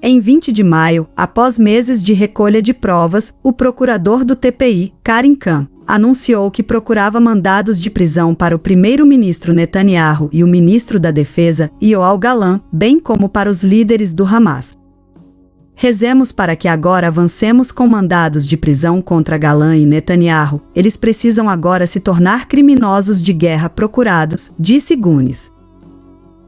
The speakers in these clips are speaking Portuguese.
Em 20 de maio, após meses de recolha de provas, o procurador do TPI, Karim Khan, anunciou que procurava mandados de prisão para o primeiro-ministro Netanyahu e o ministro da Defesa, Yoav Gallant, bem como para os líderes do Hamas. Rezemos para que agora avancemos com mandados de prisão contra Gallant e Netanyahu. Eles precisam agora se tornar criminosos de guerra procurados, disse Gunis.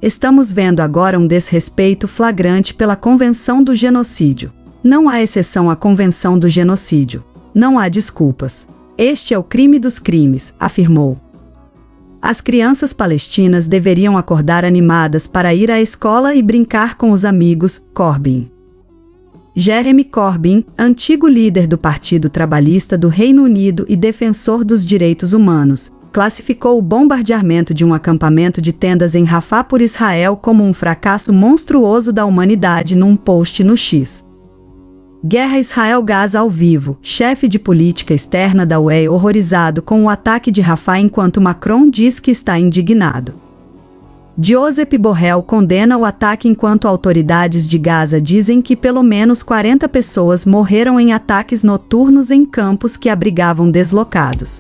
Estamos vendo agora um desrespeito flagrante pela Convenção do Genocídio. Não há exceção à Convenção do Genocídio. Não há desculpas. Este é o crime dos crimes, afirmou. As crianças palestinas deveriam acordar animadas para ir à escola e brincar com os amigos, Corbyn. Jeremy Corbyn, antigo líder do Partido Trabalhista do Reino Unido e defensor dos direitos humanos, classificou o bombardeamento de um acampamento de tendas em Rafah por Israel como um fracasso monstruoso da humanidade num post no X. Guerra Israel-Gaza ao vivo. Chefe de política externa da UE horrorizado com o ataque de Rafah enquanto Macron diz que está indignado. Josep Borrell condena o ataque enquanto autoridades de Gaza dizem que pelo menos 40 pessoas morreram em ataques noturnos em campos que abrigavam deslocados.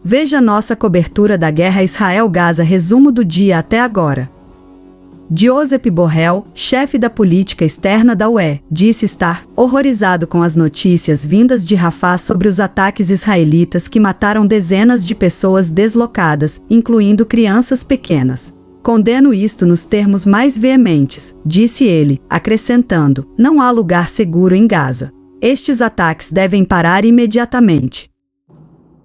Veja nossa cobertura da guerra Israel-Gaza. Resumo do dia até agora. Josep Borrell, chefe da política externa da UE, disse estar horrorizado com as notícias vindas de Rafah sobre os ataques israelitas que mataram dezenas de pessoas deslocadas, incluindo crianças pequenas. Condeno isto nos termos mais veementes, disse ele, acrescentando, não há lugar seguro em Gaza. Estes ataques devem parar imediatamente.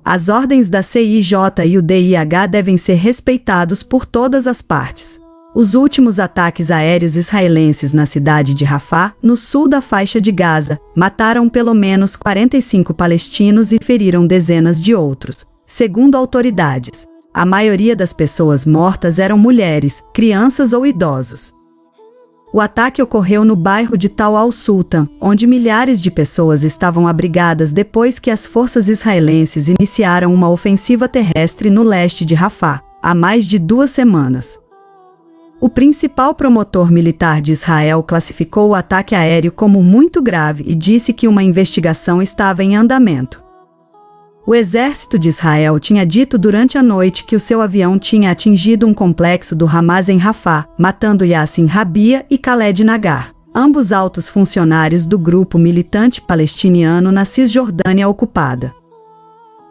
As ordens da CIJ e o DIH devem ser respeitados por todas as partes. Os últimos ataques aéreos israelenses na cidade de Rafah, no sul da faixa de Gaza, mataram pelo menos 45 palestinos e feriram dezenas de outros, segundo autoridades. A maioria das pessoas mortas eram mulheres, crianças ou idosos. O ataque ocorreu no bairro de Tal al-Sultan, onde milhares de pessoas estavam abrigadas depois que as forças israelenses iniciaram uma ofensiva terrestre no leste de Rafah, há mais de 2 semanas. O principal promotor militar de Israel classificou o ataque aéreo como muito grave e disse que uma investigação estava em andamento. O exército de Israel tinha dito durante a noite que o seu avião tinha atingido um complexo do Hamas em Rafah, matando Yassin Rabia e Khaled Nagar, ambos altos funcionários do grupo militante palestiniano na Cisjordânia ocupada.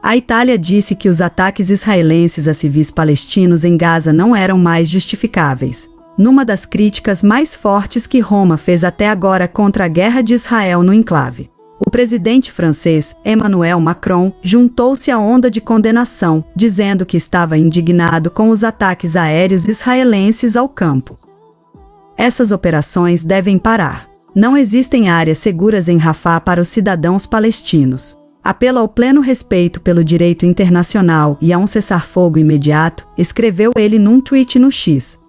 A Itália disse que os ataques israelenses a civis palestinos em Gaza não eram mais justificáveis, numa das críticas mais fortes que Roma fez até agora contra a guerra de Israel no enclave. O presidente francês, Emmanuel Macron, juntou-se à onda de condenação, dizendo que estava indignado com os ataques aéreos israelenses ao campo. Essas operações devem parar. Não existem áreas seguras em Rafah para os cidadãos palestinos. Apelo ao pleno respeito pelo direito internacional e a um cessar-fogo imediato, escreveu ele num tweet no X.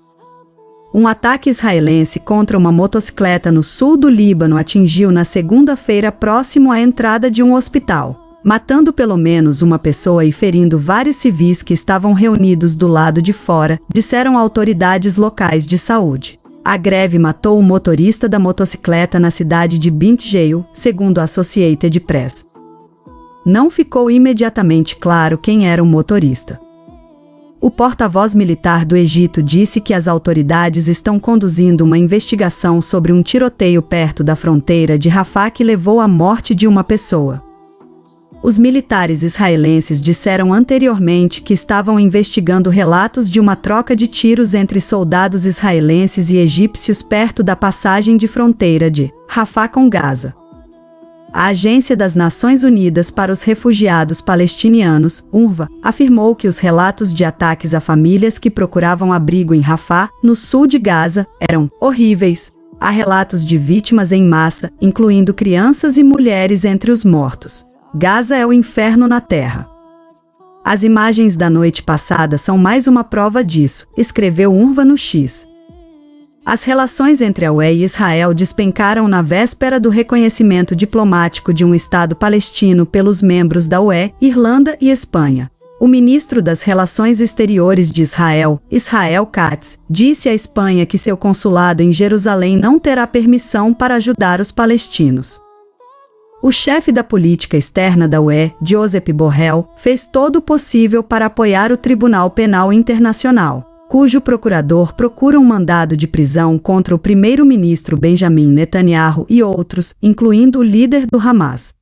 Um ataque israelense contra uma motocicleta no sul do Líbano atingiu na segunda-feira próximo à entrada de um hospital, matando pelo menos uma pessoa e ferindo vários civis que estavam reunidos do lado de fora, disseram autoridades locais de saúde. A greve matou o motorista da motocicleta na cidade de Bint Jbeil, segundo a Associated Press. Não ficou imediatamente claro quem era o motorista. O porta-voz militar do Egito disse que as autoridades estão conduzindo uma investigação sobre um tiroteio perto da fronteira de Rafah que levou à morte de uma pessoa. Os militares israelenses disseram anteriormente que estavam investigando relatos de uma troca de tiros entre soldados israelenses e egípcios perto da passagem de fronteira de Rafah com Gaza. A Agência das Nações Unidas para os Refugiados Palestinianos, UNRWA, afirmou que os relatos de ataques a famílias que procuravam abrigo em Rafah, no sul de Gaza, eram horríveis. Há relatos de vítimas em massa, incluindo crianças e mulheres entre os mortos. Gaza é o inferno na terra. As imagens da noite passada são mais uma prova disso, escreveu UNRWA no X. As relações entre a UE e Israel despencaram na véspera do reconhecimento diplomático de um Estado palestino pelos membros da UE, Irlanda e Espanha. O ministro das Relações Exteriores de Israel, Israel Katz, disse à Espanha que seu consulado em Jerusalém não terá permissão para ajudar os palestinos. O chefe da política externa da UE, Josep Borrell, fez todo o possível para apoiar o Tribunal Penal Internacional, cujo procurador procura um mandado de prisão contra o primeiro-ministro Benjamin Netanyahu e outros, incluindo o líder do Hamas.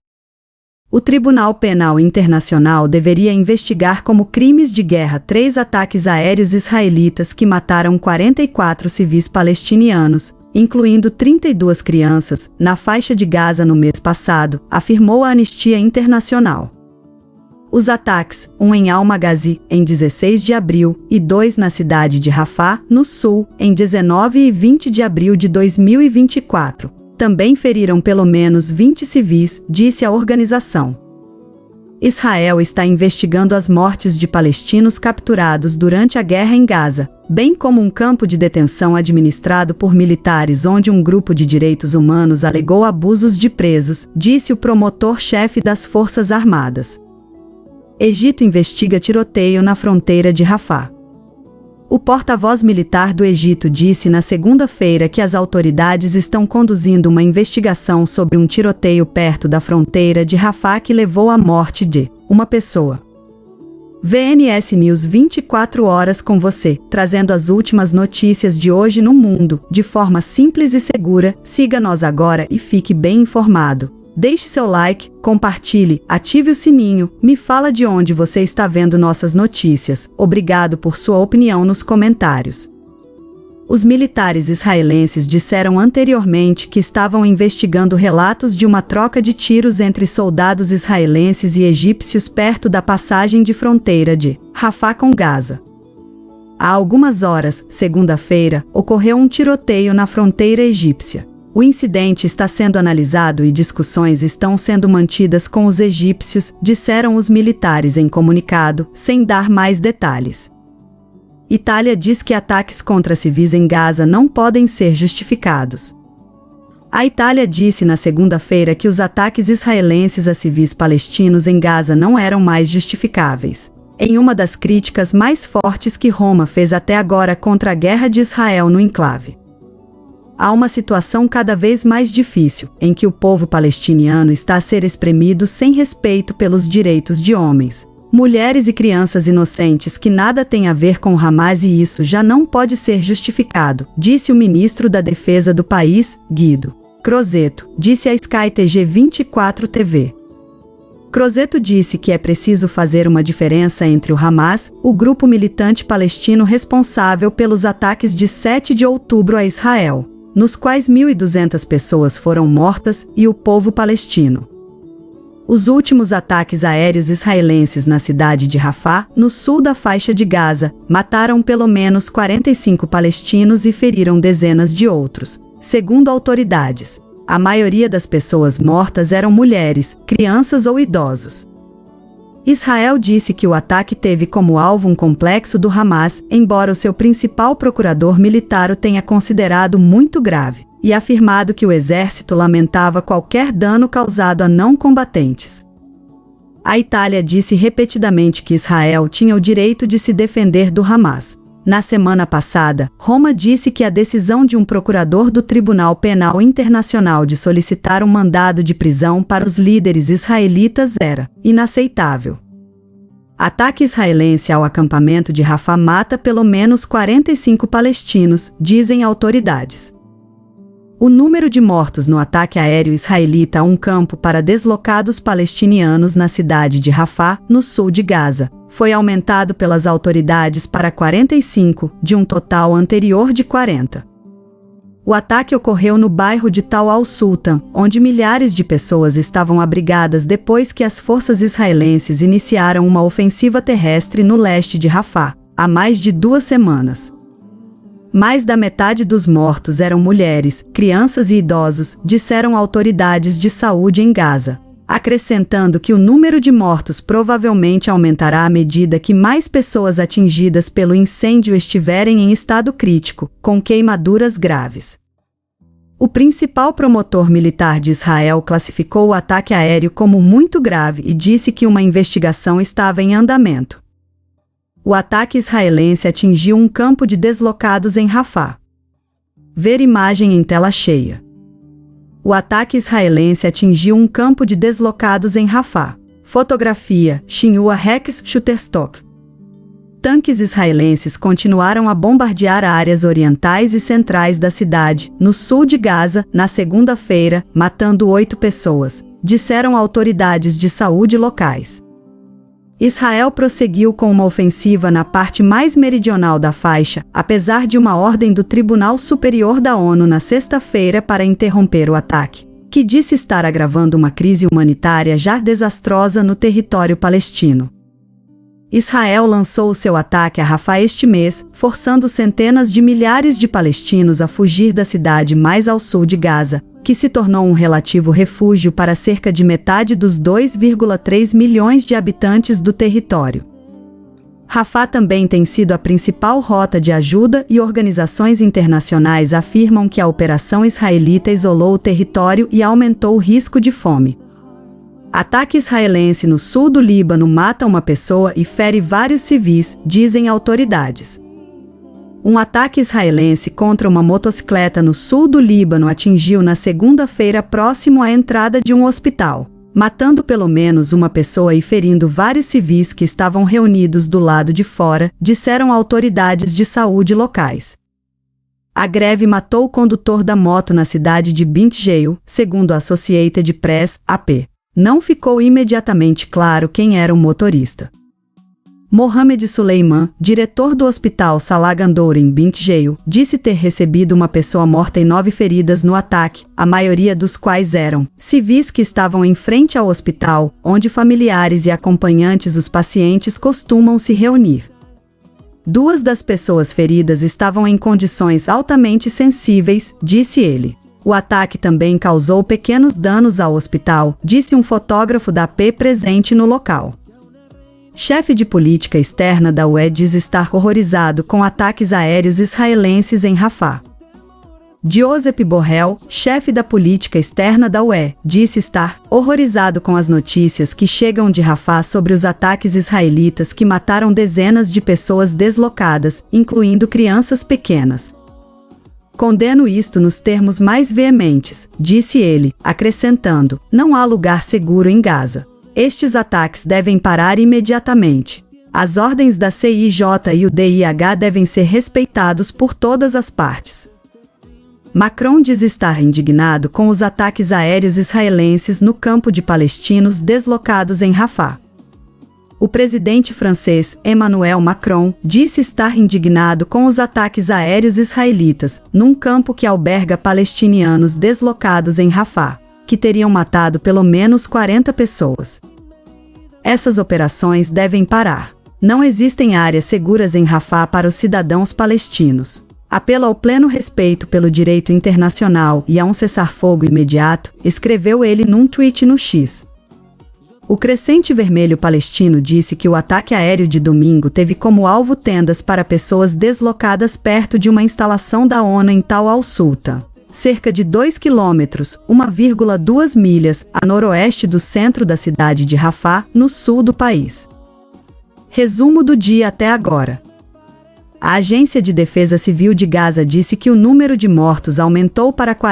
O Tribunal Penal Internacional deveria investigar como crimes de guerra 3 ataques aéreos israelitas que mataram 44 civis palestinianos, incluindo 32 crianças, na faixa de Gaza no mês passado, afirmou a Anistia Internacional. Os ataques, um em Al-Maghazi, em 16 de abril, e 2 na cidade de Rafah, no sul, em 19 e 20 de abril de 2024, também feriram pelo menos 20 civis, disse a organização. Israel está investigando as mortes de palestinos capturados durante a guerra em Gaza, bem como um campo de detenção administrado por militares onde um grupo de direitos humanos alegou abusos de presos, disse o promotor-chefe das Forças Armadas. Egito investiga tiroteio na fronteira de Rafah. O porta-voz militar do Egito disse na segunda-feira que as autoridades estão conduzindo uma investigação sobre um tiroteio perto da fronteira de Rafah que levou à morte de uma pessoa. VNS News 24 horas com você, trazendo as últimas notícias de hoje no mundo, de forma simples e segura. Siga-nos agora e fique bem informado. Deixe seu like, compartilhe, ative o sininho, me fala de onde você está vendo nossas notícias. Obrigado por sua opinião nos comentários. Os militares israelenses disseram anteriormente que estavam investigando relatos de uma troca de tiros entre soldados israelenses e egípcios perto da passagem de fronteira de Rafah com Gaza. Há algumas horas, segunda-feira, ocorreu um tiroteio na fronteira egípcia. O incidente está sendo analisado e discussões estão sendo mantidas com os egípcios, disseram os militares em comunicado, sem dar mais detalhes. Itália diz que ataques contra civis em Gaza não podem ser justificados. A Itália disse na segunda-feira que os ataques israelenses a civis palestinos em Gaza não eram mais justificáveis, em uma das críticas mais fortes que Roma fez até agora contra a guerra de Israel no enclave. Há uma situação cada vez mais difícil, em que o povo palestiniano está a ser espremido sem respeito pelos direitos de homens, mulheres e crianças inocentes que nada têm a ver com Hamas e isso já não pode ser justificado, disse o ministro da Defesa do país, Guido Crosetto, disse à Sky TG 24 TV. Crosetto disse que é preciso fazer uma diferença entre o Hamas, o grupo militante palestino responsável pelos ataques de 7 de outubro a Israel, nos quais 1.200 pessoas foram mortas, e o povo palestino. Os últimos ataques aéreos israelenses na cidade de Rafah, no sul da faixa de Gaza, mataram pelo menos 45 palestinos e feriram dezenas de outros, segundo autoridades. A maioria das pessoas mortas eram mulheres, crianças ou idosos. Israel disse que o ataque teve como alvo um complexo do Hamas, embora o seu principal procurador militar o tenha considerado muito grave, e afirmado que o exército lamentava qualquer dano causado a não combatentes. A Itália disse repetidamente que Israel tinha o direito de se defender do Hamas. Na semana passada, Roma disse que a decisão de um procurador do Tribunal Penal Internacional de solicitar um mandado de prisão para os líderes israelitas era inaceitável. Ataque israelense ao acampamento de Rafah mata pelo menos 45 palestinos, dizem autoridades. O número de mortos no ataque aéreo israelita a um campo para deslocados palestinianos na cidade de Rafah, no sul de Gaza, foi aumentado pelas autoridades para 45, de um total anterior de 40. O ataque ocorreu no bairro de Tal al-Sultan, onde milhares de pessoas estavam abrigadas depois que as forças israelenses iniciaram uma ofensiva terrestre no leste de Rafah, há mais de 2 semanas. Mais da metade dos mortos eram mulheres, crianças e idosos, disseram autoridades de saúde em Gaza, acrescentando que o número de mortos provavelmente aumentará à medida que mais pessoas atingidas pelo incêndio estiverem em estado crítico, com queimaduras graves. O principal promotor militar de Israel classificou o ataque aéreo como muito grave e disse que uma investigação estava em andamento. O ataque israelense atingiu um campo de deslocados em Rafah. Ver imagem em tela cheia. O ataque israelense atingiu um campo de deslocados em Rafah. Fotografia, Shinhua Rex Shutterstock. Tanques israelenses continuaram a bombardear áreas orientais e centrais da cidade, no sul de Gaza, na segunda-feira, matando 8 pessoas, disseram autoridades de saúde locais. Israel prosseguiu com uma ofensiva na parte mais meridional da faixa, apesar de uma ordem do Tribunal Superior da ONU na sexta-feira para interromper o ataque, que disse estar agravando uma crise humanitária já desastrosa no território palestino. Israel lançou o seu ataque a Rafah este mês, forçando centenas de milhares de palestinos a fugir da cidade mais ao sul de Gaza, que se tornou um relativo refúgio para cerca de metade dos 2,3 milhões de habitantes do território. Rafah também tem sido a principal rota de ajuda e organizações internacionais afirmam que a operação israelita isolou o território e aumentou o risco de fome. Ataque israelense no sul do Líbano mata uma pessoa e fere vários civis, dizem autoridades. Um ataque israelense contra uma motocicleta no sul do Líbano atingiu na segunda-feira próximo à entrada de um hospital, matando pelo menos uma pessoa e ferindo vários civis que estavam reunidos do lado de fora, disseram autoridades de saúde locais. A greve matou o condutor da moto na cidade de Bint Jeiel, segundo a Associated Press, AP. Não ficou imediatamente claro quem era o motorista. Mohamed Suleiman, diretor do hospital Salah Gandour em Bint Jeiel, disse ter recebido uma pessoa morta e 9 feridas no ataque, a maioria dos quais eram civis que estavam em frente ao hospital, onde familiares e acompanhantes dos pacientes costumam se reunir. 2 das pessoas feridas estavam em condições altamente sensíveis, disse ele. O ataque também causou pequenos danos ao hospital, disse um fotógrafo da AP presente no local. Chefe de política externa da UE diz estar horrorizado com ataques aéreos israelenses em Rafah. Josep Borrell, chefe da política externa da UE, disse estar horrorizado com as notícias que chegam de Rafah sobre os ataques israelitas que mataram dezenas de pessoas deslocadas, incluindo crianças pequenas. Condeno isto nos termos mais veementes, disse ele, acrescentando, não há lugar seguro em Gaza. Estes ataques devem parar imediatamente. As ordens da CIJ e o DIH devem ser respeitados por todas as partes. Macron diz estar indignado com os ataques aéreos israelenses no campo de palestinos deslocados em Rafah. O presidente francês, Emmanuel Macron, disse estar indignado com os ataques aéreos israelitas, num campo que alberga palestinianos deslocados em Rafah, que teriam matado pelo menos 40 pessoas. Essas operações devem parar. Não existem áreas seguras em Rafah para os cidadãos palestinos. Apelo ao pleno respeito pelo direito internacional e a um cessar-fogo imediato, escreveu ele num tweet no X. O Crescente Vermelho Palestino disse que o ataque aéreo de domingo teve como alvo tendas para pessoas deslocadas perto de uma instalação da ONU em Tal al-Sultan, cerca de 2 quilômetros, 1,2 milhas, a noroeste do centro da cidade de Rafah, no sul do país. Resumo do dia até agora. A Agência de Defesa Civil de Gaza disse que o número de mortos aumentou para 40.